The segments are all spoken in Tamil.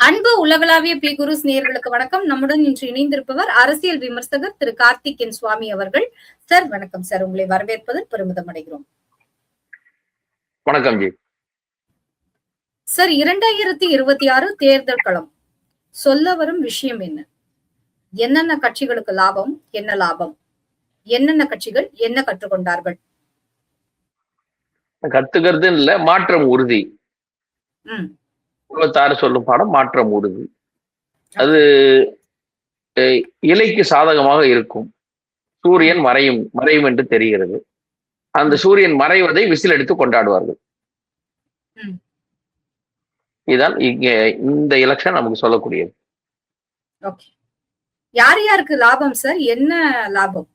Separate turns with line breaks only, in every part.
அன்பு உலகளாவிய பி குருஸ் நேயர்களுக்கு வணக்கம். நம்முடன் இன்று இணைந்திருப்பவர் அரசியல் விமர்சகர் திரு கார்த்திக் சுவாமி அவர்கள். சார் வணக்கம் சார். உங்களை வரவேற்பதில் பெருமிதம் அடைகிறோம்.
வணக்கம் ஜி.
சார், 2026 தேர்தல் களம் சொல்ல வரும் விஷயம் என்ன? என்னென்ன கட்சிகளுக்கு லாபம், என்ன லாபம், என்னென்ன கட்சிகள் என்ன கற்றுக்கொண்டார்கள்?
கத்துக்கிறது இல்ல, மாற்றம் உறுதி. 26 சொல்லும் பாடம் மாற்றம் உறுதி. அது இலைக்கு சாதகமாக இருக்கும். சூரியன் மறையும் என்று தெரிகிறது. அந்த சூரியன் மறைவதை விசில் எடுத்து கொண்டாடுவார்கள். இதுதான் இங்க இந்த எலெக்ஷன் நமக்கு சொல்லக்கூடியது.
யார் யாருக்கு லாபம் சார்? என்ன லாபம்?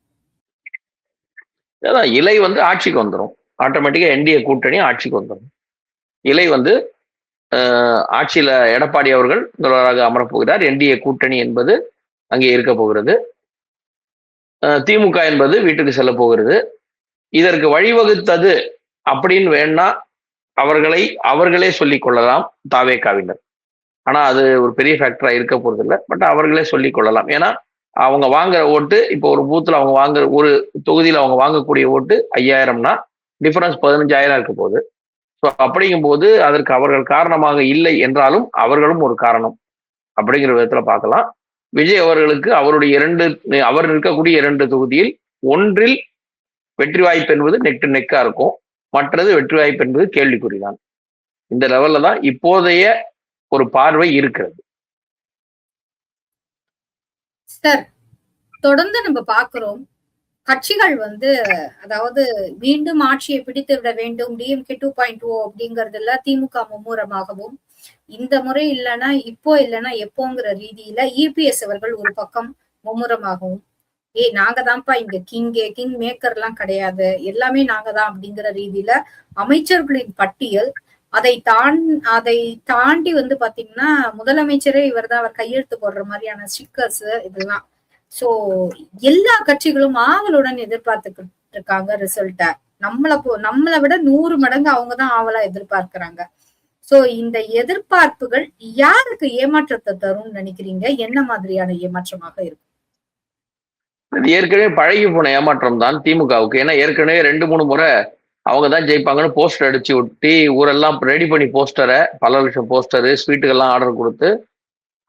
அதான் இலை ஆட்சிக்கு வந்துடும். ஆட்டோமேட்டிக்கா என்டிஏ கூட்டணி ஆட்சிக்கு வந்துடும். இலை ஆட்சியில எடப்பாடி அவர்கள் முதல்வராக அமரப்போகிறார். என்டிஏ கூட்டணி என்பது அங்கே இருக்க போகிறது. திமுக என்பது வீட்டுக்கு செல்ல போகிறது. இதற்கு வழிவகுத்தது அப்படின்னு வேணா அவர்களே சொல்லிக் கொள்ளலாம் தாவேகாவினர். ஆனா அது ஒரு பெரிய ஃபேக்டரா இருக்க போறது இல்லை. பட் அவர்களே சொல்லிக் கொள்ளலாம். ஏன்னா அவங்க வாங்குற ஓட்டு, இப்போ ஒரு பூத்துல அவங்க வாங்குற, ஒரு தொகுதியில் அவங்க வாங்கக்கூடிய ஓட்டு 5000னா டிஃபரன்ஸ் 15000 இருக்க போகுது. ஸோ அப்படிங்கும் போது அதற்கு அவர்கள் காரணமாக இல்லை என்றாலும் அவர்களும் ஒரு காரணம் அப்படிங்கிற விதத்துல பார்க்கலாம். விஜய் அவர்களுக்கு அவர் இருக்கக்கூடிய 2 தொகுதியில் ஒன்றில் வெற்றி வாய்ப்பு என்பது நெக் டு நெக்கா இருக்கும். மற்றது வெற்றி வாய்ப்பு என்பது கேள்விக்குறிதான். இந்த லெவல்ல தான் இப்போதைய ஒரு பார்வை இருக்கிறது.
சார், தொடர்ந்து நம்ம பார்க்கிறோம், கட்சிகள் அதாவது மீண்டும் ஆட்சியை பிடித்து விட வேண்டும், டிஎம்கே 2.0 அப்படிங்கறதுல திமுக மும்முரமாகவும், இந்த முறை இல்லைன்னா இப்போ இல்லைன்னா எப்போங்கிற ரீதியில இபிஎஸ் அவர்கள் ஒரு பக்கம் மும்முரமாகவும், நாங்க தான்ப்பா இங்க கிங் மேக்கர் எல்லாம் கிடையாது, எல்லாமே நாங்க தான் அப்படிங்கிற ரீதியில அமைச்சர்களின் பட்டியல், அதை தாண்டி பாத்தீங்கன்னா முதலமைச்சரே இவர் தான், அவர் கையெழுத்து போடுற மாதிரியான ஸ்டிக்கர்ஸ் இதெல்லாம். சோ எல்லா கட்சிகளும் ஆவலுடன் எதிர்பார்த்துக்கிட்டு இருக்காங்க ரிசல்ட்ட. நம்மளை விட 100 மடங்கு அவங்கதான் ஆவலா எதிர்பார்க்கிறாங்க. சோ இந்த எதிர்பார்ப்புகள் யாருக்கு ஏமாற்றத்தை தரும்னு நினைக்கிறீங்க? என்ன மாதிரியான ஏமாற்றமாக இருக்கும்?
ஏற்கனவே பழகி போன ஏமாற்றம் தான் திமுகவுக்கு. ஏன்னா ஏற்கனவே 2-3 முறை அவங்க தான் ஜெயிப்பாங்கன்னு போஸ்டர் அடிச்சு ஒட்டி ஊரெல்லாம் ரெடி பண்ணி போஸ்டரை, பல லட்சம் போஸ்டரு, ஸ்வீட்டுக்கெல்லாம் ஆர்டர் கொடுத்து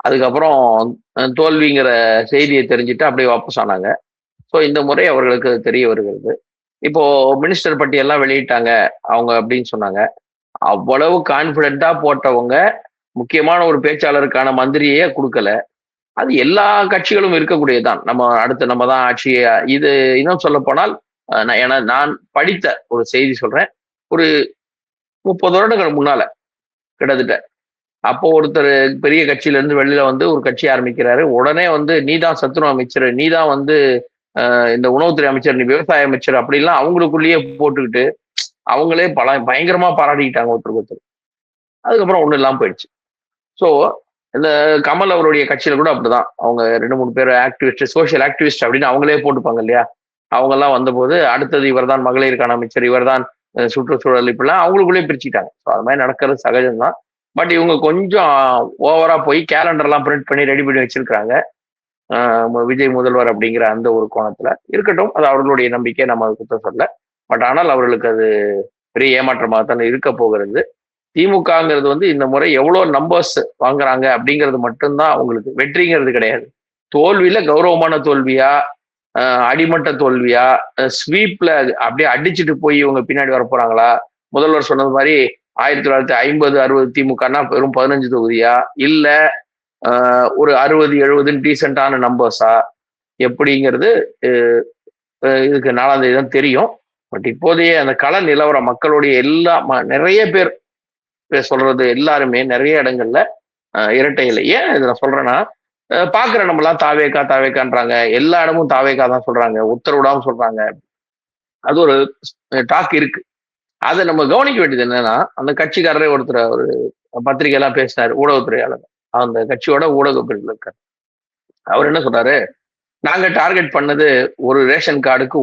அதுக்கப்புறம் தோல்விங்கிற செய்தியை தெரிஞ்சுட்டு அப்படியே வாபஸ் ஆனாங்க. ஸோ இந்த முறை அவர்களுக்கு தெரிய வருகிறது. இப்போ மினிஸ்டர் பட்டியெல்லாம் வெளியிட்டாங்க அவங்க அப்படின்னு சொன்னாங்க. அவ்வளவு கான்பிடென்டா போட்டவங்க முக்கியமான ஒரு பேச்சாளருக்கான மந்திரியே கொடுக்கல. அது எல்லா கட்சிகளும் இருக்கக்கூடியதுதான். நம்ம தான் ஆட்சியை, இது இன்னும் சொல்ல போனால் நான் படித்த ஒரு செய்தி சொல்றேன். ஒரு 30 வருடங்கள் முன்னால கிட்டத்தட்ட, அப்போ ஒருத்தர் பெரிய கட்சியில இருந்து வெளியில ஒரு கட்சி ஆரம்பிக்கிறாரு. உடனே நீதான் சத்துணவு அமைச்சர், நீதான் இந்த உணவுத்துறை அமைச்சர், நீ விவசாய அமைச்சர் அப்படிலாம் அவங்களுக்குள்ளேயே போட்டுக்கிட்டு அவங்களே பயங்கரமா பாராட்டிக்கிட்டாங்க ஒருத்தர். அதுக்கப்புறம் ஒண்ணும் இல்லாம போயிடுச்சு. ஸோ இந்த கமல் அவருடைய கட்சியில கூட அப்படிதான். அவங்க 2-3 பேர் ஆக்டிவிஸ்ட், சோசியல் ஆக்டிவிஸ்ட் அப்படின்னு அவங்களே போட்டுப்பாங்க இல்லையா. அவங்க எல்லாம் வந்தபோது அடுத்தது இவர் தான் மகளிருக்கான அமைச்சர், இவர் தான் சுற்றுச்சூழல், இப்படிலாம் அவங்களுக்குள்ளேயே பிரிச்சுட்டாங்க. ஸோ அது மாதிரி நடக்கிறது சகஜம்தான். பட் இவங்க கொஞ்சம் ஓவரா போய் கேலண்டர்லாம் பிரிண்ட் பண்ணி ரெடி பண்ணி வச்சிருக்காங்க. விஜய் முதல்வர் அப்படிங்கிற அந்த ஒரு கோணத்துல இருக்கட்டும், அது அவர்களுடைய நம்பிக்கை, நம்ம அது குற்றம் சொல்ல. பட் ஆனால் அவர்களுக்கு அது பெரிய ஏமாற்றமாக தான் இருக்க போகிறது. திமுகங்கிறது இந்த முறை எவ்வளவு நம்பர்ஸ் வாங்குறாங்க அப்படிங்கிறது மட்டும்தான் அவங்களுக்கு வெற்றிங்கிறது கிடையாது. தோல்வியில கௌரவமான தோல்வியா, அடிமட்ட தோல்வியா, ஸ்வீப்ல அப்படியே அடிச்சுட்டு போய் இவங்க பின்னாடி வர போறாங்களா? முதல்வர் சொன்னது மாதிரி 1950-60 திமுகனா வெறும் 15 தொகுதியா, இல்ல ஒரு 60-70 டீசென்டான நம்பர்ஸா எப்படிங்கிறது இதுக்கு 4ஆம் தேதி தான் தெரியும். பட் இப்போதைய அந்த கள நிலவர மக்களுடைய நிறைய பேர் சொல்றது எல்லாருமே நிறைய இடங்கள்ல இரட்டை இலை. ஏன் இதை நான் சொல்றேன்னா, பாக்குற நம்மளாம் தாவேக்கான்றாங்க, எல்லா இடமும் தாவேக்கா தான் சொல்றாங்க, உத்தரவிடாம சொல்றாங்க. அது ஒரு டாக் இருக்கு. அதை நம்ம கவனிக்க வேண்டியது என்னன்னா, அந்த கட்சிக்காரரே ஒருத்தர் ஒரு பத்திரிகை எல்லாம் பேசினாரு, ஊடகத்துறையாளர், அந்த கட்சியோட ஊடக பிரிவில் இருக்காரு. அவர் என்ன சொல்றாரு, நாங்க டார்கெட் பண்ணது ஒரு ரேஷன் கார்டுக்கு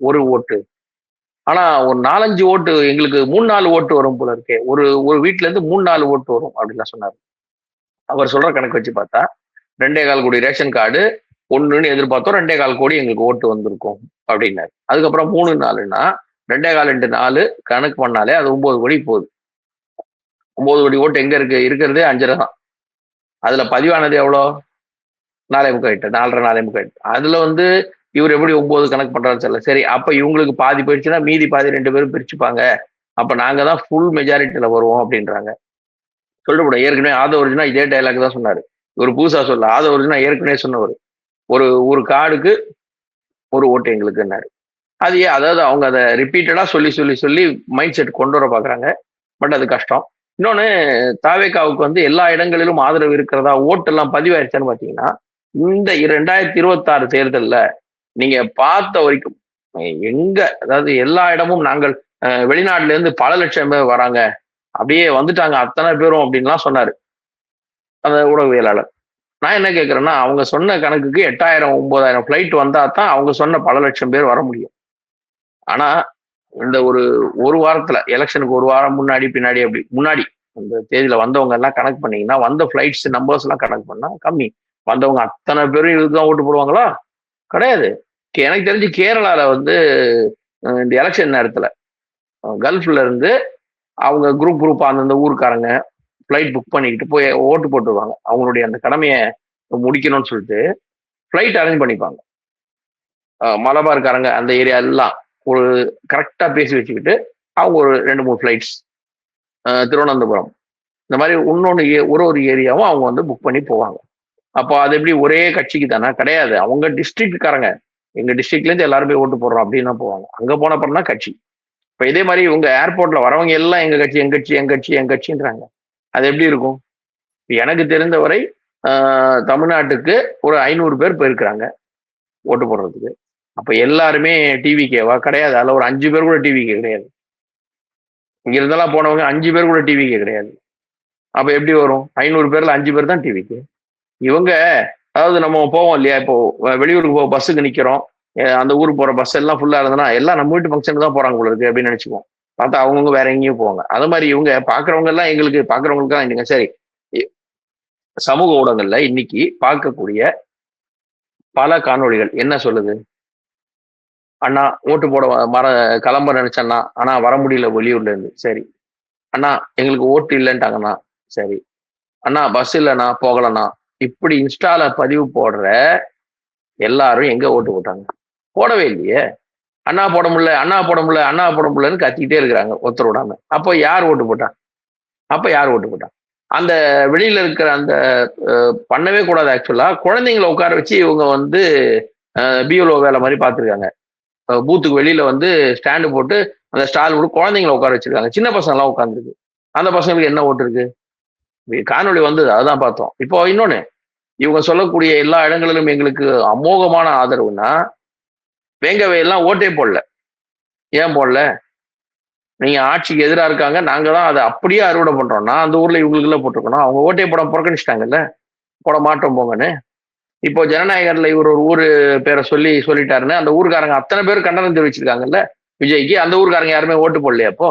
ஒரு ஓட்டு, ஆனா ஒரு 4-5 ஓட்டு எங்களுக்கு 3-4 ஓட்டு வரும் போல இருக்கே, ஒரு வீட்டுல இருந்து 3-4 ஓட்டு வரும் அப்படின்லாம் சொன்னாரு. அவர் சொல்ற கணக்கு வச்சு பார்த்தா 2.25 கோடி ரேஷன் கார்டு ஒண்ணுன்னு எதிர்பார்த்தோம், 2.25 கோடி எங்களுக்கு ஓட்டு வந்திருக்கும் அப்படின்னாரு. அதுக்கப்புறம் 3 நாளுன்னா 2.25 into 4 கணக்கு பண்ணாலே அது 9 கோடி போகுது. 9 கோடி ஓட்டு எங்க இருக்கு? இருக்கிறதே 5.5 தான். அதுல பதிவானது எவ்வளோ? 4.25 4.5 அதுல வந்து இவர் எப்படி 9 கணக்கு பண்றாரு தெரியல. சரி, அப்ப இவங்களுக்கு பாதி போயிடுச்சுன்னா மீதி பாதி 2 பேரும் பிரிச்சுப்பாங்க, அப்ப நாங்க தான் ஃபுல் மெஜாரிட்டியில வருவோம் அப்படின்றாங்க. சொல்லப்படும் ஏற்கனவே ஆதவர்ஜுனா இதே டைலாக் தான் சொன்னாரு. ஒரு புதுசா சொல்ல, ஆதவர்ஜுனா ஏற்கனவே சொன்னவர், ஒரு கார்டுக்கு ஒரு ஓட்டு எங்களுக்குன்னாரு. அது அதாவது அவங்க அதை ரிப்பீட்டடா சொல்லி சொல்லி சொல்லி மைண்ட் செட் கொண்டு வர பாக்குறாங்க. பட் அது கஷ்டம். இன்னொன்னு, தாவேகாவுக்கு வந்து எல்லா இடங்களிலும் ஆதரவு இருக்கிறதா, ஓட்டெல்லாம் பதிவாயிருச்சான்னு பாத்தீங்கன்னா, இந்த 2026 தேர்தல்ல நீங்க பார்த்த வரைக்கும் எங்க, அதாவது எல்லா இடமும் நாங்கள் வெளிநாட்டுல இருந்து பல லட்சம் பேர் வராங்க, அப்படியே வந்துட்டாங்க அத்தனை பேரும் அப்படின்லாம் சொன்னாரு அந்த ஊடகவியலாளர். நான் என்ன கேட்கறேன்னா, அவங்க சொன்ன கணக்குக்கு 8,000 9,000 ஃபிளைட் வந்தா தான் அவங்க சொன்ன பல லட்சம் பேர் வர முடியும். ஆனா இந்த ஒரு வாரத்துல, எலெக்ஷனுக்கு ஒரு வாரம் முன்னாடி பின்னாடி, அப்படி முன்னாடி அந்த தேதியில வந்தவங்க எல்லாம் கணக்கு பண்ணீங்கன்னா, வந்த ஃபிளைட்ஸ் நம்பர்ஸ் எல்லாம் கணக்கு பண்ணா கம்மி. வந்தவங்க அத்தனை பேரும் இதுதான் ஓட்டு போடுவாங்களா? கிடையாது. எனக்கு தெரிஞ்சு கேரளால வந்து இந்த எலெக்ஷன் நேரத்துல கல்ஃப்ல இருந்து அவங்க குரூப்பா அந்தந்த ஊருக்காரங்க ஃபிளைட் புக் பண்ணிக்கிட்டு போய் ஓட்டு போட்டுருவாங்க. அவங்களுடைய அந்த கடமையை முடிக்கணும்னு சொல்லிட்டு ஃபிளைட் அரேஞ்ச் பண்ணிப்பாங்க. மலபார்காரங்க அந்த ஏரியா எல்லாம் ஒரு கரெக்டா பேசி வச்சுக்கிட்டு அவங்க ஒரு 2-3 ஃபிளைட்ஸ் திருவனந்தபுரம், இந்த மாதிரி இன்னொன்று ஒரு ஏரியாவும் அவங்க வந்து புக் பண்ணி போவாங்க. அப்போ அது எப்படி ஒரே கட்சிக்கு தானே? கிடையாது. அவங்க டிஸ்ட்ரிக்ட்காரங்க, எங்க டிஸ்ட்ரிக்ட்ல இருந்து எல்லாருமே ஓட்டு போடுறோம் அப்படின்னு தான் போவாங்க. அங்க போன அப்புறம் தான் கட்சி. இப்ப இதே மாதிரி இவங்க ஏர்போர்ட்ல வரவங்க எல்லாம் எங்க கட்சி எங்க கட்சி எங்க கட்சி எங்க கட்சின்றாங்க. அது எப்படி இருக்கும்? எனக்கு தெரிந்தவரை தமிழ்நாட்டுக்கு ஒரு 500 பேர் போயிருக்கிறாங்க ஓட்டு போடுறதுக்கு. அப்ப எல்லாருமே டிவிகேவா? கிடையாது. அதுல ஒரு 5 பேர் கூட டிவிகே கிடையாது. இங்க இருந்தெல்லாம் போனவங்க 5 பேர் கூட டிவிகே கிடையாது. அப்ப எப்படி வரும்? 500 பேர்ல 5 பேர் தான் டிவிகே. இவங்க, அதாவது நம்ம போவோம் இல்லையா, இப்போ வெளியூருக்கு போக பஸ்ஸுக்கு நிக்கிறோம், அந்த ஊருக்கு போற பஸ் எல்லாம் ஃபுல்லா இருந்ததுன்னா எல்லாம் நம்ம வீட்டு ஃபங்க்ஷனுக்கு தான் போறாங்க போல இருக்கு அப்படின்னு நினைச்சுக்குவோம். பார்த்தா அவங்கவுங்க வேற எங்கேயும் போவாங்க. அது மாதிரி இவங்க பாக்குறவங்க எல்லாம் எங்களுக்கு பாக்குறவங்களுக்கு தான் இல்லைங்க. சரி, சமூக ஊடகங்கள்ல இன்னைக்கு பார்க்கக்கூடிய பல காணொளிகள் என்ன சொல்லுது? அண்ணா ஓட்டு போட கிளம்ப நினைச்சேன்னா, ஆனா வர முடியல வெளியூர்ல இருந்து. சரி அண்ணா, எங்களுக்கு ஓட்டு இல்லைன்ட்டாங்கண்ணா. சரி அண்ணா, பஸ் இல்லைண்ணா, போகலண்ணா. இப்படி இன்ஸ்டால பதிவு போடுற எல்லாரும் எங்க ஓட்டு போட்டாங்க? போடவே இல்லையே. அண்ணா போட முடியல, அண்ணா போட முடியல, அண்ணா போட முடியலன்னு கத்திக்கிட்டே இருக்கிறாங்க ஒருத்தர் விடாம. அப்போ யார் ஓட்டு போட்டா? அந்த வெளியில இருக்கிற அந்த பண்ணவே கூடாது. ஆக்சுவலா குழந்தைங்களை உட்கார வச்சு இவங்க வந்து பிஎல்ஓ வேலை மாதிரி பார்த்துருக்காங்க. பூத்துக்கு வெளியில வந்து ஸ்டாண்டு போட்டு அந்த ஸ்டால் போட்டு குழந்தைங்களை உட்கார வச்சிருக்காங்க. சின்ன பசங்க எல்லாம் உட்காந்துருக்கு. அந்த பசங்களுக்கு என்ன ஓட்டு இருக்கு? காணொலி வந்தது, அதுதான் பார்த்தோம். இப்போ இன்னொன்னு, இவங்க சொல்லக்கூடிய எல்லா இடங்களிலும் எங்களுக்கு அமோகமான ஆதரவுனா, வேங்கவை எல்லாம் ஓட்டே போடல. ஏன் போடல? நீங்க ஆட்சிக்கு எதிராக இருக்காங்க, நாங்க தான் அதை அப்படியே அறுவடை பண்றோம்னா அந்த ஊர்ல இவங்களுக்குள்ள போட்டிருக்கணும். அவங்க ஓட்டே போட புறக்கணிச்சிட்டாங்கல்ல, போட மாட்டோம் போங்கன்னு. இப்போ ஜனநாயகர்ல இவர் ஒரு ஊரு பேரை சொல்லிட்டாருன்னு அந்த ஊருக்காரங்க அத்தனை பேர் கண்டனம் தெரிவிச்சிருக்காங்கல்ல விஜய்க்கு. அந்த ஊருக்காரங்க யாருமே ஓட்டு போடலையா? அப்போ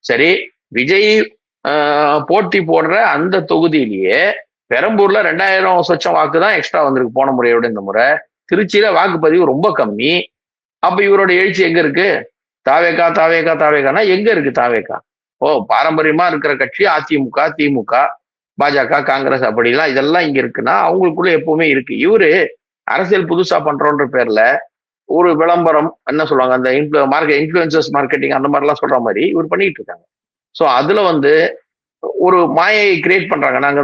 சரி, விஜய் போட்டி போடுற அந்த தொகுதியிலேயே பெரம்பூர்ல 2000 சொச்சம் வாக்கு தான் எக்ஸ்ட்ரா வந்திருக்கு போன முறையோட இந்த முறை. திருச்சியில வாக்குப்பதிவு ரொம்ப கம்மி. அப்ப இவரோட எழுச்சி எங்க இருக்கு? தாவேகானா எங்க இருக்கு தாவேகா? பாரம்பரியமா இருக்கிற கட்சி அதிமுக, திமுக, பாஜக, காங்கிரஸ், அப்படிலாம் இதெல்லாம் இங்க இருக்குன்னா அவங்களுக்குள்ள எப்பவுமே இருக்கு. இவரு அரசியல் புதுசா பண்றோன்ற பேர்ல ஒரு விளம்பரம், என்ன சொல்லுவாங்க, அந்த இன்ஃபுளுசர்ஸ் மார்க்கெட்டிங் அந்த மாதிரிலாம் சொல்ற மாதிரி இவர் பண்ணிட்டு இருக்காங்க. ஸோ அதுல வந்து ஒரு மாயை கிரியேட் பண்றாங்க, நாங்க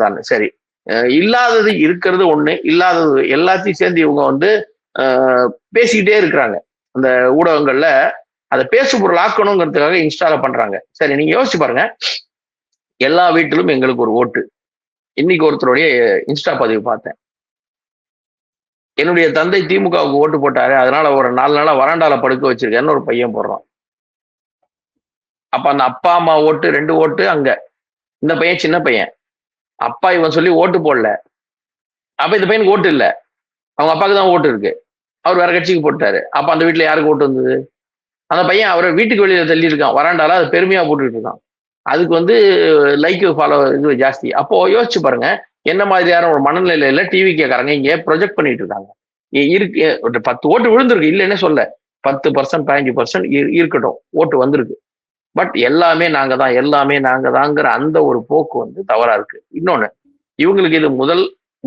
தான். சரி, இல்லாதது இருக்கிறது ஒண்ணு, இல்லாதது எல்லாத்தையும் சேர்ந்து இவங்க வந்து பேசிக்கிட்டே இருக்கிறாங்க. அந்த ஊடகங்கள்ல அதை பேசு பொருள் ஆக்கணுங்கிறதுக்காக இன்ஸ்டால பண்றாங்க. சரி, நீங்க யோசிச்சு பாருங்க, எல்லா வீட்டிலும் எங்களுக்கு ஒரு ஓட்டு. இன்னைக்கு ஒருத்தருடைய இன்ஸ்டா பதிவு பார்த்தேன். என்னுடைய தந்தை திமுகவுக்கு ஓட்டு போட்டாரு, அதனால ஒரு 4 நாளா வராண்டால படுக்க வச்சிருக்கேன்னு ஒரு பையன் போடுறான். அப்ப அந்த அப்பா அம்மா ஓட்டு 2 ஓட்டு அங்க. இந்த பையன் சின்ன பையன், அப்பா இவன் சொல்லி ஓட்டு போடல. அப்ப இந்த பையனுக்கு ஓட்டு இல்லை, அவங்க அப்பாவுக்கு தான் ஓட்டு இருக்கு. அவர் வேற கட்சிக்கு போட்டாரு. அப்ப அந்த வீட்டுல யாருக்கு ஓட்டு வந்தது? அந்த பையன் அவரை வீட்டுக்கு வெளியில தள்ளி இருக்கான், வராண்டால. அது பெருமையா போட்டுட்டு இருக்கான். அதுக்கு வந்து லைக் ஃபாலோ இது ஜாஸ்தி. அப்போ யோசிச்சு பாருங்க, என்ன மாதிரியான ஒரு மனநிலையில டிவி கேட்கறாங்க இங்க ப்ரொஜெக்ட் பண்ணிட்டு இருக்காங்க. இருக்கு ஒரு 10 ஓட்டு விழுந்திருக்கு, இல்லைன்னு சொல்ல. 10% 15% இருக்கட்டும், ஓட்டு வந்திருக்கு. பட் எல்லாமே நாங்க தான், எல்லாமே நாங்க தாங்கிற அந்த ஒரு போக்கு வந்து தவறா இருக்கு. இன்னொன்னு, இவங்களுக்கு இது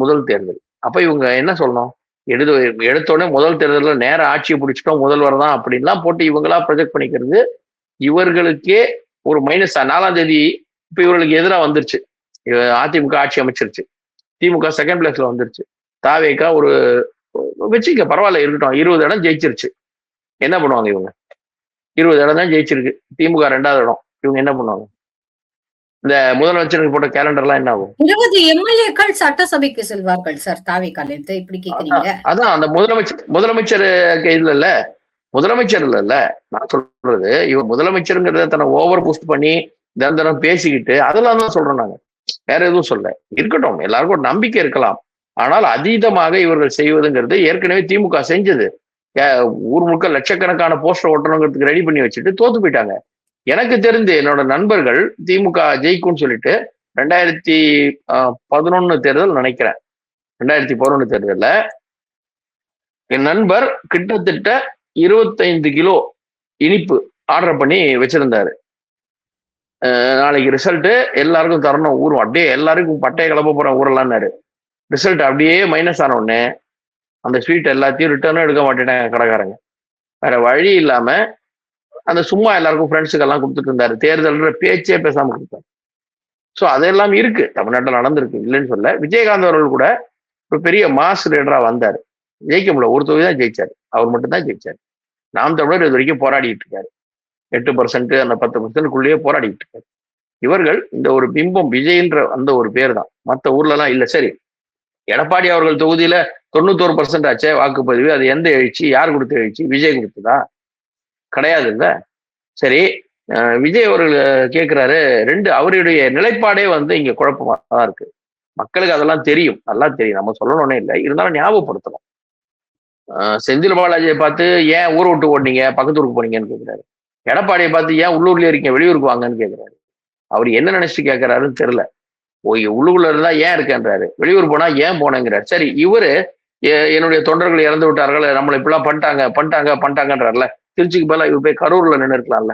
முதல் தேர்தல். அப்ப இவங்க என்ன சொல்லணும்? எடுத்தோடனே முதல் தேர்தல்ல நேர ஆட்சியை பிடிச்சிட்டோம், முதல்வர் தான் அப்படின்லாம் போட்டு இவங்களா ப்ரொஜெக்ட் பண்ணிக்கிறது இவர்களுக்கே ஒரு மைனஸ். 4ஆம் தேதி இப்ப இவர்களுக்கு எதிராக வந்துருச்சு. அதிமுக ஆட்சி அமைச்சிருச்சு, திமுக செகண்ட் பிளேஸ்ல வந்துருச்சு, தாவேக்கா ஒரு வச்சுக்க பரவாயில்ல இருக்கட்டும் 20 இடம் ஜெயிச்சிருச்சு. என்ன பண்ணுவாங்க இவங்க? 20 இடம் தான் ஜெயிச்சிருக்கு, திமுக 2வது இடம். இவங்க என்ன பண்ணுவாங்க? இந்த முதலமைச்சருக்கு போட்ட கேலண்டர்லாம் என்ன ஆகும்?
20 எம்எல்ஏக்கள் சட்டசபைக்கு செல்வார்கள் சார் தாவேக்காலேருந்து. இப்படி கேக்குறீங்க?
அதான் அந்த முதலமைச்சர் இல்ல முதலமைச்சர் இல்ல நான் சொல்றது. இவர் முதலமைச்சருங்கிறத தன்னை ஓவர் பூஸ்ட் பண்ணி தினம் பேசிக்கிட்டு அதெல்லாம் தான் சொல்றோம் நாங்க, வேற எதுவும் சொல்ல. இருக்கட்டும், எல்லாருக்கும் ஒரு நம்பிக்கை இருக்கலாம். ஆனால் அதீதமாக இவர்கள் செய்வதுங்கிறது ஏற்கனவே திமுக செஞ்சது. ஊர் முழுக்க லட்சக்கணக்கான போஸ்டர் ஓட்டணுங்கிறதுக்கு ரெடி பண்ணி வச்சுட்டு தோத்து போயிட்டாங்க. எனக்கு தெரிந்து என்னோட நண்பர்கள் திமுக ஜெயிக்கும்னு சொல்லிட்டு 2011 தேர்தல் நினைக்கிறேன், 2011 தேர்தல்ல என் நண்பர் கிட்டத்தட்ட 25 கிலோ இனிப்பு ஆர்டர் பண்ணி வச்சிருந்தாரு. நாளைக்கு ரிசல்ட் எல்லாருக்கும் தரணும், ஊர் அப்படியே எல்லாருக்கும் பட்டையை கிளப்ப போறேன் ஊரெல்லாம்னாரு. ரிசல்ட் அப்படியே மைனஸ் ஆன உடனே அந்த ஸ்வீட் எல்லாத்தையும் ரிட்டர்னும் எடுக்க மாட்டேன் கடைக்காரங்க. வேற வழி இல்லாம அந்த சும்மா எல்லாருக்கும் ஃப்ரெண்ட்ஸுக்கு எல்லாம் கொடுத்துட்டு இருந்தாரு. தேர்தல்ன்ற பேச்சே பேசாம கொடுத்தாரு. ஸோ அதெல்லாம் இருக்கு, தமிழ்நாட்டில் நடந்திருக்கு, இல்லைன்னு சொல்ல. விஜயகாந்த் அவர்கள் கூட ஒரு பெரிய மாஸ் லீடரா வந்தாரு, ஜெயிக்க முடியல, ஒரு தொகுதி தான் ஜெயிச்சாரு, அவர் மட்டும் தான் ஜெயிச்சாரு. நாம் தமிழர் இது வரைக்கும் போராடிட்டு இருக்காரு, 8% அந்த 10%க்குள்ளேயே போராடிட்டு இருக்காரு. இவர்கள் இந்த ஒரு பிம்பம் விஜய்ன்ற அந்த ஒரு பேர் தான், மற்ற ஊர்ல எல்லாம் இல்ல. சரி, எடப்பாடி அவர்கள் தொகுதியில 91% ஆச்சே வாக்குப்பதிவு, அது எந்த எழுச்சி, யார் கொடுத்த எழுச்சி? விஜய் கொடுத்ததா? கிடையாது இல்ல. சரி, விஜய் அவர்கள் கேட்கிறாரு, அவருடைய நிலைப்பாடே வந்து இங்க குழப்பமா தான் இருக்கு. மக்களுக்கு அதெல்லாம் தெரியும், நல்லா தெரியும், நம்ம சொல்லணும்னே இல்லை, இருந்தாலும் ஞாபகப்படுத்தணும். செந்தில் பாலாஜியை பார்த்து ஏன் ஊரை விட்டு ஓடினீங்க, பக்கத்து ஊருக்கு போனீங்கன்னு கேட்கிறாரு. எடப்பாடியை பார்த்து ஏன் உள்ளூர்லயே இருக்கீங்க, வெளியூருக்கு வாங்கன்னு கேட்கிறாரு. அவர் என்ன நினைச்சிட்டு கேட்கிறாருன்னு தெரியல. உள்ளூர்ல இருந்தா ஏன் இருக்கேன்றாரு, வெளியூர் போனா ஏன் போனேங்கிறாரு. சரி, இவரு என்னுடைய தொண்டர்கள் இறந்து விட்டார்கள், நம்மளை இப்படிலாம் பண்ணிட்டாங்கன்றாருல. திருச்சிக்கு பதிலா இவர் போய் கரூர்ல நின்று இருக்கலாம்ல,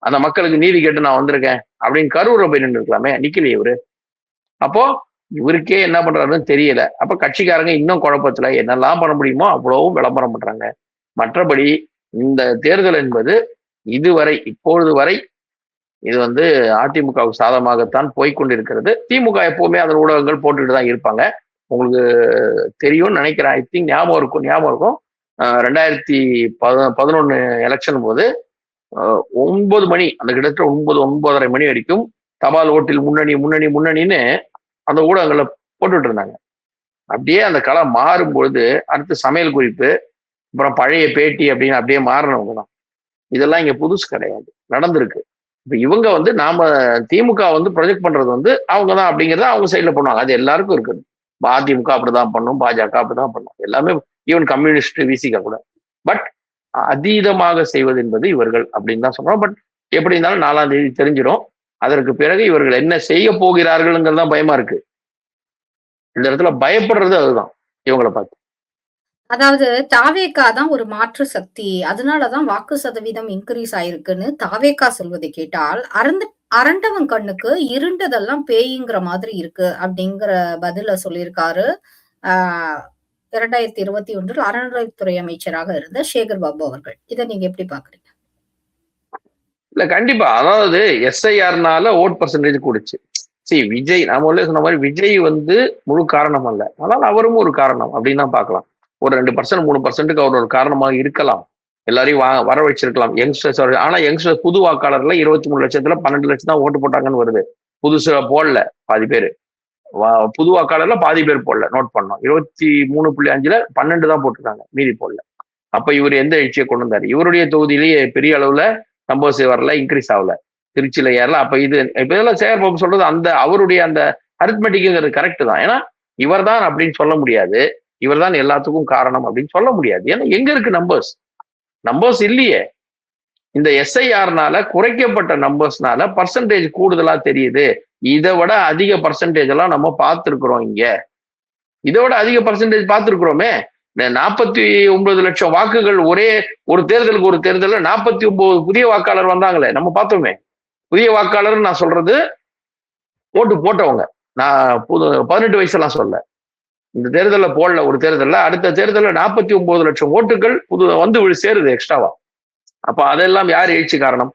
அந்த மக்களுக்கு நீதி கேட்டு நான் வந்திருக்கேன் அப்படின்னு கரூர்ல போய் நின்று இருக்கலாமே, நிக்கலையே இவரு. அப்போ இவருக்கே என்ன பண்றாருன்னு தெரியல. அப்ப கட்சிக்காரங்க இன்னும் குழப்பத்துல என்னெல்லாம் பண்ண முடியுமோ அவ்வளவும் விளம்பரம் பண்றாங்க. மற்றபடி இந்த தேர்தல் என்பது இதுவரை, இப்பொழுது வரை இது வந்து அதிமுகவுக்கு சாதகமாகத்தான் போய்கொண்டிருக்கிறது. திமுக எப்பவுமே அதன் ஊடகங்கள் போட்டுக்கிட்டு தான் இருப்பாங்க. உங்களுக்கு தெரியும்னு நினைக்கிறேன், ஐ திங்க் ஞாபகம் இருக்கும். 2011 எலெக்ஷன் போது 9 மணி, அந்த கிட்டத்தட்ட 9:30 மணி வரைக்கும் தபால் ஓட்டில் முன்னணின்னு அந்த ஊடகங்கள்ல போட்டுட்டு இருந்தாங்க. அப்படியே அந்த களம் மாறும்பொழுது அடுத்து சமையல் குறிப்பு, அப்புறம் பழைய பேட்டி அப்படின்னு அப்படியே மாறினவங்க தான். இதெல்லாம் இங்க புதுசு கிடையாது, நடந்திருக்கு. இப்ப இவங்க வந்து நாம திமுக வந்து ப்ரொஜெக்ட் பண்றது வந்து அவங்க தான் அப்படிங்கிறத அவங்க சைட்ல பண்ணுவாங்க. அது எல்லாருக்கும் இருக்குது. அதிமுக அப்படிதான் பண்ணும், பாஜக அப்படிதான் பண்ணும், எல்லாமே, ஈவன் கம்யூனிஸ்ட் விசிக கூட. பட் அதீதமாக செய்வது என்பது இவர்கள் அப்படின்னு தான் சொல்றோம். பட் எப்படி இருந்தாலும் 4ஆம் தேதி தெரிஞ்சிடும். அதற்கு பிறகு இவர்கள் என்ன செய்ய போகிறார்கள்ங்கிறது தான் பயமா இருக்கு. இந்த இடத்துல பயப்படுறது அதுதான், இவங்களை பார்த்து.
அதாவது தாவேகா தான் ஒரு மாற்று சக்தி, அதனாலதான் வாக்கு சதவீதம் இன்க்ரீஸ் ஆயிருக்குன்னு தாவேகா சொல்வதை கேட்டால் அரண்டவன் கண்ணுக்கு இருண்டதெல்லாம் பேய்ங்கிற மாதிரி இருக்கு அப்படிங்கிற பதில சொல்லியிருக்காரு 2021 அறநிலையத்துறை அமைச்சராக இருந்த சேகர் பாபு அவர்கள். இதை நீங்க எப்படி பாக்குறீங்க?
இல்ல கண்டிப்பா, அதாவது எஸ்ஐஆர்னால ஓட் பர்சன்டேஜ் கூடுச்சு. சரி, விஜய் நாம சொன்ன மாதிரி விஜய் வந்து முழு காரணம் அல்ல, ஆனால் அவரும் ஒரு காரணம் அப்படின்னு தான் பார்க்கலாம். ஒரு 2% 3%க்கு அவர் ஒரு காரணமாக இருக்கலாம், எல்லாரையும் வர வச்சிருக்கலாம் யங்ஸ்டர்ஸ். ஆனா யங்ஸ்டர்ஸ் புது வாக்காளர்ல 23 லட்சத்துல 12 லட்சம் தான் ஓட்டு போட்டாங்கன்னு வருது. புதுசு போடல பாதி பேர், புது வாக்காளர்ல பாதி பேர் போடல. நோட் பண்ணோம், 23.5ல 12 தான் போட்டிருக்காங்க, மீதி போடல. அப்ப இவர் எந்த எழுச்சியை கொண்டு வந்தாரு? இவருடைய தொகுதியிலேயே பெரிய அளவுல நம்பர்ஸ் வரல, இன்க்ரீஸ் ஆகல, திருச்சியில ஏறல. அப்ப இப்ப இதெல்லாம் சேகர் பாபு சொல்றது அந்த அவருடைய அந்த அரித்மெட்டிக்ங்கிறது கரெக்ட் தான். ஏன்னா இவர் தான் அப்படின்னு சொல்ல முடியாது, இவர் தான் எல்லாத்துக்கும் காரணம் அப்படின்னு சொல்ல முடியாது. ஏன்னா எங்க இருக்கு நம்பர்ஸ் இல்லையே. இந்த எஸ்ஐஆர்னால குறைக்கப்பட்ட நம்பர்ஸ்னால பர்சன்டேஜ் கூடுதலா தெரியுது. இதை விட அதிக பர்சன்டேஜ் எல்லாம் நம்ம பார்த்திருக்கிறோம். இங்க இதை விட அதிக பர்சன்டேஜ் பார்த்திருக்கிறோமே. 49 லட்சம் வாக்குகள் ஒரே ஒரு தேர்தலுக்கு ஒரு தேர்தலில் 49 புதிய வாக்காளர் வந்தாங்களே, நம்ம பார்த்தோமே. புதிய வாக்காளர் நான் சொல்றது ஓட்டு போட்டவங்க, நான் 18 வயசுலாம் சொல்ல. இந்த தேர்தலில் போடல ஒரு தேர்தலில், அடுத்த தேர்தலில் 49 லட்சம் ஓட்டுகள் வந்து சேருது எக்ஸ்ட்ராவா. அப்ப அதெல்லாம் யார் எழுச்சி காரணம்?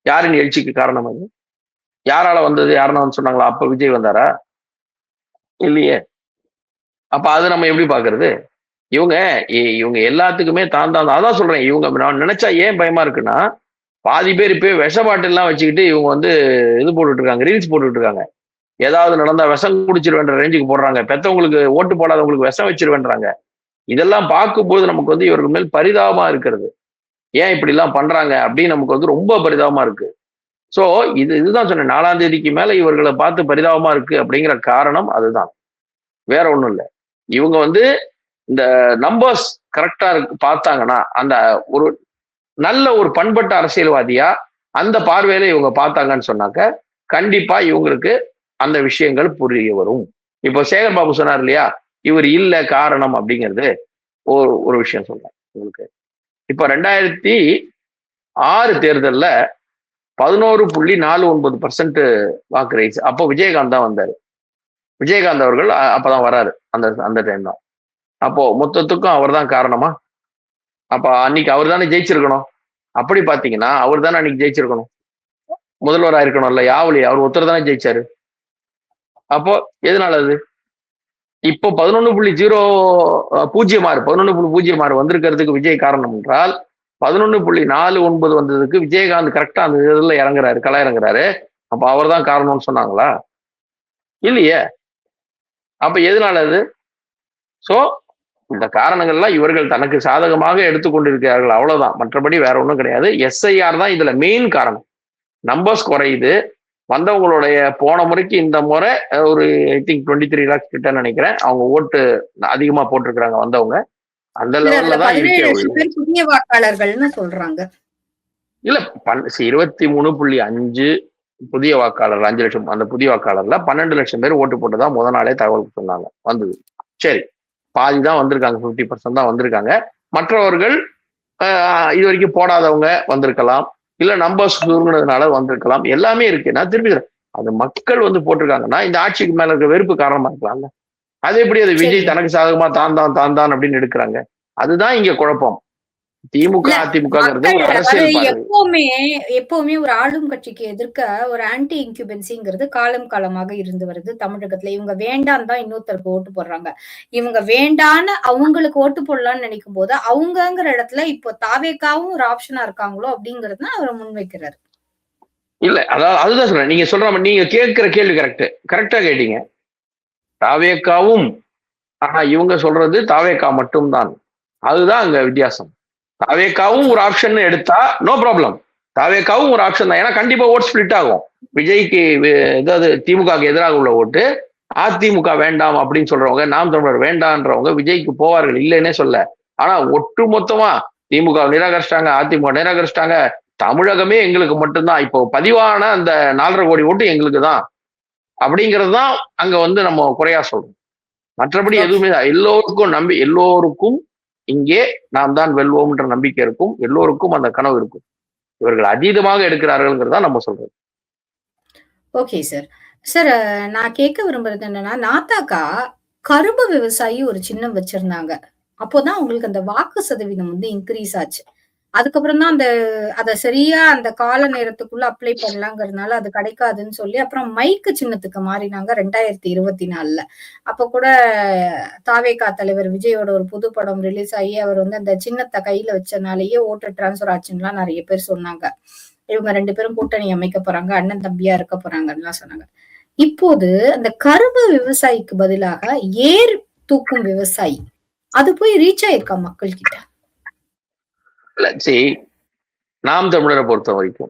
யாரின் எழுச்சிக்கு காரணம்? அது யாரால வந்தது? யாருன்னா வந்து சொன்னாங்களா அப்ப விஜய் வந்தாரா? இல்லையே. அப்ப அது நம்ம எப்படி பாக்குறது? இவங்க எல்லாத்துக்குமே தான் அதான் சொல்றேன். இவங்க நான் நினைச்சா ஏன் பயமா இருக்குன்னா, பாதி பேர் இப்ப விஷ பாட்டில்லாம் வச்சுக்கிட்டு இவங்க வந்து இது போட்டுட்டு இருக்காங்க, ரீல்ஸ் போட்டுட்டு இருக்காங்க. ஏதாவது நடந்தா விஷம் குடிச்சிருவேன்ற ரேஞ்சுக்கு போடுறாங்க. பெத்தவங்களுக்கு ஓட்டு போடாதவங்களுக்கு விஷம் வச்சிருவேன்றாங்க. இதெல்லாம் பார்க்கும்போது நமக்கு வந்து இவர்கள் மேல் பரிதாபமா இருக்கிறது. ஏன் இப்படி எல்லாம் பண்றாங்க அப்படின்னு நமக்கு வந்து ரொம்ப பரிதாபமா இருக்கு. சோ இதுதான் சொன்னேன், 4ஆம் தேதிக்கு மேல இவர்களை பார்த்து பரிதாபமா இருக்கு அப்படிங்கிற காரணம் அதுதான், வேற ஒண்ணும் இல்லை. இவங்க வந்து இந்த நம்பர்ஸ் கரெக்டா பார்த்தாங்கன்னா, அந்த ஒரு நல்ல ஒரு பண்பட்ட அரசியல்வாதியா அந்த பார்வையில இவங்க பார்த்தாங்கன்னு சொன்னாக்க கண்டிப்பா இவங்களுக்கு அந்த விஷயங்கள் புரிய வரும். இப்போ சேகர் பாபு சொன்னார் இல்லையா, இவர் இல்ல காரணம் அப்படிங்கிறது ஒரு விஷயம் சொல்றேன் உங்களுக்கு. இப்ப 2006 தேர்தல்ல 11.49% வாக்கு ரைஸ். அப்போ விஜயகாந்த் தான் வந்தாரு. விஜயகாந்த் அவர்கள் அப்பதான் வராரு, அந்த டைம் தான். அப்போ மொத்தத்துக்கும் அவர் தான் காரணமா? அப்ப அன்னைக்கு அவர் தானே ஜெயிச்சிருக்கணும். அப்படி பாத்தீங்கன்னா அவர் தானே அன்னைக்கு ஜெயிச்சிருக்கணும், முதல்வராக இருக்கணும்ல. யாவலி அவர் ஒருத்தர் தானே ஜெயிச்சாரு. அப்போ எதனால அது? இப்போ 11.06 வந்திருக்கிறதுக்கு விஜய் காரணம் என்றால், 11.49 வந்ததுக்கு விஜயகாந்த் கரெக்டா அந்த இதுல இறங்குறாரு, கள இறங்குறாரு. அப்ப அவர் தான் காரணம்னு சொன்னாங்களா? இல்லையே. அப்ப எதனால அது? சோ இந்த காரணங்கள்லாம் இவர்கள் தனக்கு சாதகமாக எடுத்துக்கொண்டிருக்கிறார்கள், அவ்வளவுதான். மற்றபடி வேற ஒன்றும் கிடையாது. எஸ்ஐஆர் தான் இதுல மெயின் காரணம். நம்பர்ஸ் குறையுது. வந்தவங்களுடைய போன முறைக்கு இந்த முறை ஒரு ஐ திங்க் 23 lakhs கிட்ட நினைக்கிறேன் அவங்க ஓட்டு அதிகமா போட்டிருக்கிறாங்க வந்தவங்க. அந்த லெவல்ல தான்
புதிய வாக்காளர்கள்னு சொல்றாங்க.
இல்ல 23.5 புதிய வாக்காளர், 5 லட்சம். அந்த புதிய வாக்காளர்ல 12 லட்சம் பேர் ஓட்டு போட்டதா முத நாளே தகவல் சொன்னாங்க, வந்தது. சரி, பாதி தான் வந்திருக்காங்க, 50% தான் வந்திருக்காங்க. மற்றவர்கள் இது வரைக்கும் போடாதவங்க வந்திருக்கலாம், இல்ல நம்பர்ஸ் சுருங்கினதுனால வந்திருக்கலாம், எல்லாமே இருக்கு. நான் திருப்பி அது மக்கள் வந்து போட்டிருக்காங்கன்னா இந்த ஆட்சிக்கு மேல இருக்க வெறுப்பு காரணமா இருக்கலாம்ல. அது எப்படி அது விஜய் தனக்கு சாதகமா தான் அப்படின்னு எடுக்கிறாங்க? அதுதான் இங்க குழப்பம். திமுக அதிமுகங்கிறது ஒரு அரசியல்.
எப்பவுமே ஒரு ஆளும் கட்சிக்கு எதிர்க்க ஒரு ஆன்டி இன்குபென்சிங்கிறது காலமாக இருந்து வருது தமிழகத்துல. இவங்க வேண்டாம் தான் இன்னொருத்தருக்கு ஓட்டு போடுறாங்க. இவங்க வேண்டான்னு அவங்களுக்கு ஓட்டு போடலாம்னு நினைக்கும் போது அவங்கங்கிற இடத்துல இப்போ தாவேக்காவும் ஒரு ஆப்ஷனா இருக்காங்களோ அப்படிங்கறது அவர் முன்வைக்கிறாரு.
இல்ல அதாவது அதுதான் சொல்றேன், நீங்க சொல்ற நீங்க கேட்கிற கேள்வி கரெக்டா கேட்டீங்க. தாவேக்காவும், ஆனா இவங்க சொல்றது தாவேக்கா மட்டும்தான். அதுதான் அங்க வித்தியாசம். தாவேக்காவும் ஒரு ஆப்ஷன் எடுத்தா நோ ப்ராப்ளம். தாவேக்காவும் ஒரு ஆப்ஷன் தான். ஏன்னா கண்டிப்பா ஓட் ஸ்பிளிட் ஆகும். விஜய்க்கு ஏதாவது திமுகவுக்கு எதிராக உள்ள ஓட்டு, அதிமுக வேண்டாம் அப்படின்னு சொல்றவங்க, நாம் தமிழர் வேண்டான்றவங்க விஜய்க்கு போவார்கள், இல்லைன்னே சொல்ல. ஆனா ஒட்டு மொத்தமா திமுக நிராகரிச்சிட்டாங்க, அதிமுக நிராகரிச்சிட்டாங்க, தமிழகமே எங்களுக்கு மட்டும்தான், இப்போ பதிவான அந்த 4.5 கோடி ஓட்டு எங்களுக்கு தான் அப்படிங்கிறது தான் அங்க வந்து நம்ம குறையா சொல்றோம். மற்றபடி எதுவுமே எல்லோருக்கும் இங்கே நாம் தான் வெல்வோம்ன்ற நம்பிக்கை இருக்கும், எல்லோருக்கும் அந்த கனவு இருக்கும். இவர்கள் அதீதமாக எடுக்கிறார்கள் தான் நம்ம சொல்றது.
Okay sir. சார், நான் கேட்க விரும்புறது என்னன்னா, நாத்தாக்கா கரும்பு விவசாயி ஒரு சின்னம் வச்சிருந்தாங்க. அப்போதான் அவங்களுக்கு அந்த வாக்கு சதவீதம் வந்து இன்க்ரீஸ் ஆச்சு. அதுக்கப்புறம் தான் அத சரியா அந்த கால நேரத்துக்குள்ள அப்ளை பண்ணலாங்கிறதுனால அது கிடைக்காதுன்னு சொல்லி அப்புறம் மைக்கு சின்னத்துக்கு மாறினாங்க 2024ல. அப்ப கூட தாவேகா தலைவர் விஜயோட ஒரு புது படம் ரிலீஸ் ஆகி அவர் வந்து அந்த சின்னத்தை கையில வச்சனாலேயே ஓட்டர் டிரான்ஸ்பர் ஆச்சுன்னுலாம் நிறைய பேர் சொன்னாங்க. இவங்க 2 பேரும் கூட்டணி அமைக்க போறாங்க, அண்ணன் தம்பியா இருக்க போறாங்கன்னு சொன்னாங்க. இப்போது அந்த கரும்பு விவசாயிக்கு பதிலாக ஏர் தூக்கும் விவசாயி அது போய் ரீச் ஆயிருக்கா மக்கள் கிட்ட?
நாம் தமிழரை பொறுத்த வரைக்கும்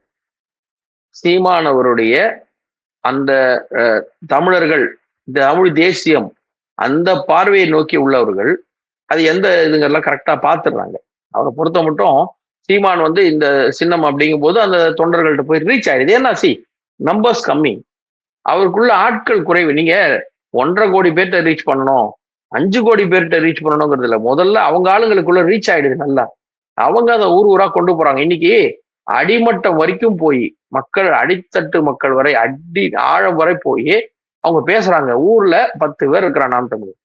சீமானவருடைய அந்த தமிழர்கள், தமிழ் தேசியம், அந்த பார்வையை நோக்கி உள்ளவர்கள் அது எந்த இதுங்கெல்லாம் கரெக்டா பாத்துடுறாங்க. அவரை பொறுத்த மட்டும் சீமான் வந்து இந்த சின்னம் அப்படிங்கும் போது அந்த தொண்டர்கள்ட்ட போய் ரீச் ஆயிடுது. ஏன்னா நம்பர்ஸ் கம்மி, அவருக்குள்ள ஆட்கள் குறைவு. நீங்க 1.5 கோடி பேர்கிட்ட ரீச் பண்ணணும், 5 கோடி பேர்கிட்ட ரீச் பண்ணணுங்கிறது இல்ல, முதல்ல அவங்க ஆளுங்களுக்குள்ள ரீச் ஆயிடுது நல்லா. அவங்க அதை ஊர் ஊரா கொண்டு போறாங்க. இன்னைக்கு அடிமட்டம் வரைக்கும் போய் மக்கள், அடித்தட்டு மக்கள் வரை, ஆழம் வரை போய் அவங்க பேசுறாங்க. ஊர்ல 10 பேர் இருக்கிறான் நாம் தமிழ்.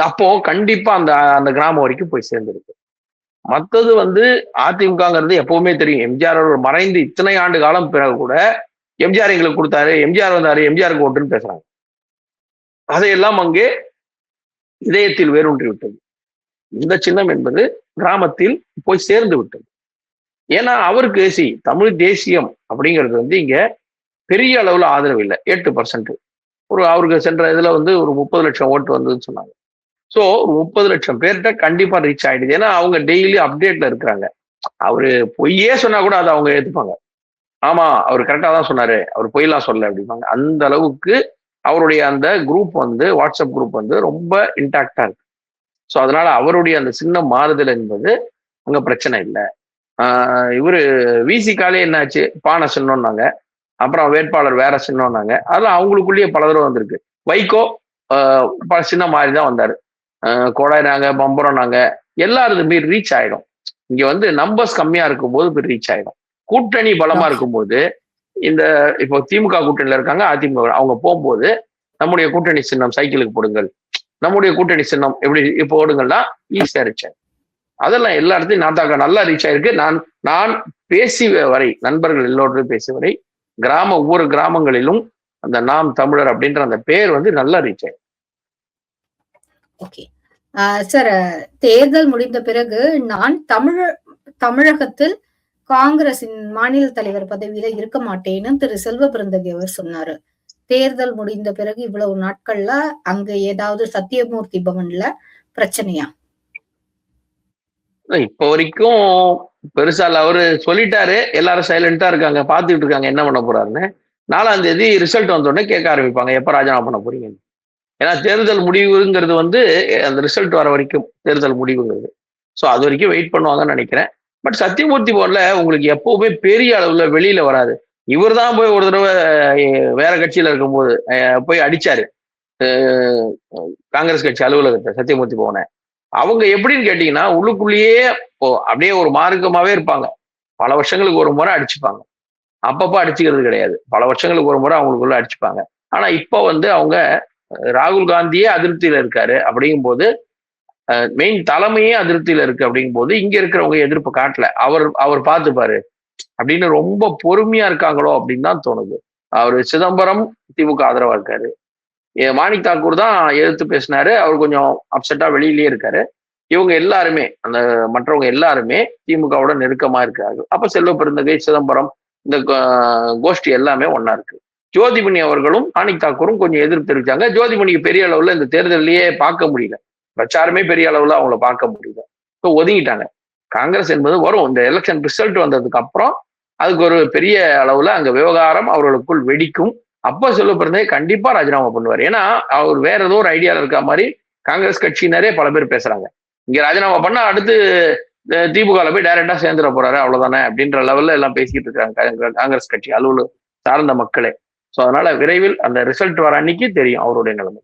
அப்போ கண்டிப்பா அந்த அந்த கிராமம் வரைக்கும் போய் சேர்ந்துருக்கு. மத்தது வந்து அதிமுகங்கிறது எப்பவுமே தெரியும். எம்ஜிஆர் அவர்கள் மறைந்து இத்தனை ஆண்டு காலம் பிறகு கூட எம்ஜிஆர் எங்களுக்கு கொடுத்தாரு, எம்ஜிஆர் வந்தாரு, எம்ஜிஆருக்கு ஓட்டுன்னு பேசுறாங்க. அதையெல்லாம் அங்கே இதயத்தில் வேரூன்றி விட்டது. இந்த சின்னம் என்பது கிராமத்தில் போய் சேர்ந்து விட்டது. ஏன்னா அவருக்கு தமிழ் தேசியம் அப்படிங்கிறது வந்து இங்க பெரிய அளவுல ஆதரவு இல்லை, 8%. அவருக்கு சென்ற இதுல வந்து ஒரு 30 லட்சம் ஓட்டு வந்ததுன்னு சொன்னாங்க. ஸோ 30 லட்சம் பேர்கிட்ட கண்டிப்பா ரீச் ஆயிடுது. ஏன்னா அவங்க டெய்லி அப்டேட்ல இருக்கிறாங்க. அவரு பொய்யே சொன்னா கூட அதை அவங்க ஏத்துப்பாங்க. ஆமா, அவர் கரெக்டா தான் சொன்னாரு, அவர் பொய்யெல்லாம் சொல்ல அப்படிப்பாங்க. அந்த அளவுக்கு அவருடைய அந்த குரூப் வந்து, வாட்ஸ்அப் குரூப் வந்து ரொம்ப இன்டாக்டா இருக்கு. ஸோ அதனால அவருடைய அந்த சின்ன மாறுதல் என்பது அங்க பிரச்சனை இல்லை. இவரு விசிகாலே என்னாச்சு, பானை சின்னம்னாங்க, அப்புறம் வேட்பாளர் வேற சின்னம்னாங்க. அதெல்லாம் அவங்களுக்குள்ளேயே பல தடவை வந்திருக்கு. வைகோ சின்ன மாதிரி தான் வந்தாரு. கோடாயினாங்க, பம்பரம்னாங்க, எல்லாரும் போய் ரீச் ஆயிடும். இங்க வந்து நம்பர்ஸ் கம்மியா இருக்கும் போது போய் ரீச் ஆயிடும். கூட்டணி பலமா இருக்கும்போது, இந்த இப்போ திமுக கூட்டணியில இருக்காங்க, அதிமுக அவங்க போகும்போது நம்முடைய கூட்டணி சின்னம் சைக்கிளுக்கு போடுங்கள், நம்முடைய கூட்டணி சின்னம் எப்படி இப்போ ஓடுங்கள்னா ஈஸியா ரீச் ஆயிடும். அதெல்லாம் எல்லா இடத்தையும் நாத்தாக்கா நல்லா ரீச் ஆயிருக்கு. நான் பேசிய வரை, நண்பர்கள் எல்லோரும் பேசிய வரை, ஒவ்வொரு கிராமங்களிலும் அந்த நாம் தமிழர் அப்படின்ற அந்த பேர் வந்து நல்லா ரீச் ஆயிடும்.
ஓகே சார், தேர்தல் முடிந்த பிறகு நான் தமிழகத்தில் காங்கிரசின் மாநில தலைவர் பதவியில இருக்க மாட்டேன்னு திரு செல்வ பிறந்தகை அவர் சொன்னாரு. தேர்தல் முடிந்த பிறகு இவ்வளவு நாட்கள்ல அங்க ஏதாவது சத்தியமூர்த்தி பவன்ல பிரச்சனையா?
இப்ப வரைக்கும் பெருசா அவரு சொல்லிட்டாரு, எல்லாரும் சைலண்டா இருக்காங்க, பாத்துக்கிட்டு இருக்காங்க என்ன பண்ண போறாருன்னு. 4ஆம் தேதி ரிசல்ட் வந்த உடனே கேட்க ஆரம்பிப்பாங்க, எப்ப ராஜினாமா பண்ண போறீங்க. ஏன்னா தேர்தல் முடிவுங்கிறது வந்து அந்த ரிசல்ட் வர வரைக்கும் தேர்தல் முடிவுங்கிறது. ஸோ அது வரைக்கும் வெயிட் பண்ணுவாங்கன்னு நினைக்கிறேன். பட் சத்தியமூர்த்தி பவன்ல உங்களுக்கு எப்பவுமே பெரிய அளவுல வெளியில வராது. இவர் தான் போய் ஒரு தடவை வேற கட்சியில இருக்கும்போது போய் அடிச்சாரு காங்கிரஸ் கட்சி அலுவலகத்தை, சத்தியமூர்த்தி பவனை. அவங்க எப்படின்னு கேட்டீங்கன்னா உள்ளுக்குள்ளேயே அப்படியே ஒரு மார்க்கமாவே இருப்பாங்க. பல வருஷங்களுக்கு ஒரு முறை அடிச்சுப்பாங்க. அப்பப்போ அடிச்சுக்கிறது கிடையாது, பல வருஷங்களுக்கு ஒரு முறை அவங்களுக்குள்ள அடிச்சுப்பாங்க. ஆனா இப்போ வந்து அவங்க ராகுல் காந்தியே அதிருப்தியில இருக்காரு அப்படிங்கும் போது, மெயின் தலைமையே அதிருப்தியில இருக்கு அப்படிங்கும் போது, இங்க இருக்கிறவங்க எதிர்ப்பு காட்டல. அவர் பார்த்துப்பாரு அப்படின்னு ரொம்ப பொறுமையா இருக்காங்களோ அப்படின்னு தான் தோணுது. அவரு சிதம்பரம் திமுக ஆதரவா இருக்காரு, மாணிக் தாக்கூர் தான் எதிர்த்து பேசினாரு, அவர் கொஞ்சம் அப்செட்டா வெளியிலேயே இருக்காரு. இவங்க எல்லாருமே, அந்த மற்றவங்க எல்லாருமே திமுகவோட நெருக்கமா இருக்காரு. அப்ப செல்வ பெருந்தகை, சிதம்பரம், இந்த கோஷ்டி எல்லாமே ஒன்னா இருக்கு. ஜோதிமணி அவர்களும் மாணிக் தாக்கூரும் கொஞ்சம் எதிர்ப்பு தெரிவிச்சாங்க. ஜோதிமணிக்கு பெரிய அளவுல இந்த தேர்தலையே பார்க்க முடியல, பிரச்சாரமே பெரிய அளவுல அவங்கள பார்க்க முடியல, இப்போ ஒதுங்கிட்டாங்க. காங்கிரஸ் என்பது வரும், இந்த எலெக்ஷன் ரிசல்ட் வந்ததுக்கு அப்புறம் அதுக்கு ஒரு பெரிய அளவுல அங்க விவகாரம் அவர்களுக்குள் வெடிக்கும். அப்ப செல்வ பிறந்தகை கண்டிப்பா ராஜினாமா பண்ணுவார். ஏன்னா அவர் வேற ஏதோ ஒரு ஐடியால இருக்க மாதிரி காங்கிரஸ் கட்சியினரே பல பேர் பேசுறாங்க. இங்க ராஜினாமா பண்ணா அடுத்து திமுகல போய் டைரக்டா சேர்ந்துட போறாரு அவ்வளவுதானே அப்படின்ற லெவல்ல எல்லாம் பேசிக்கிட்டு இருக்காங்க காங்கிரஸ் கட்சி அலுவலகம் சார்ந்த மக்களே. ஸோ அதனால விரைவில் அந்த ரிசல்ட் வர அன்னைக்கு தெரியும் அவருடைய நிலைமை.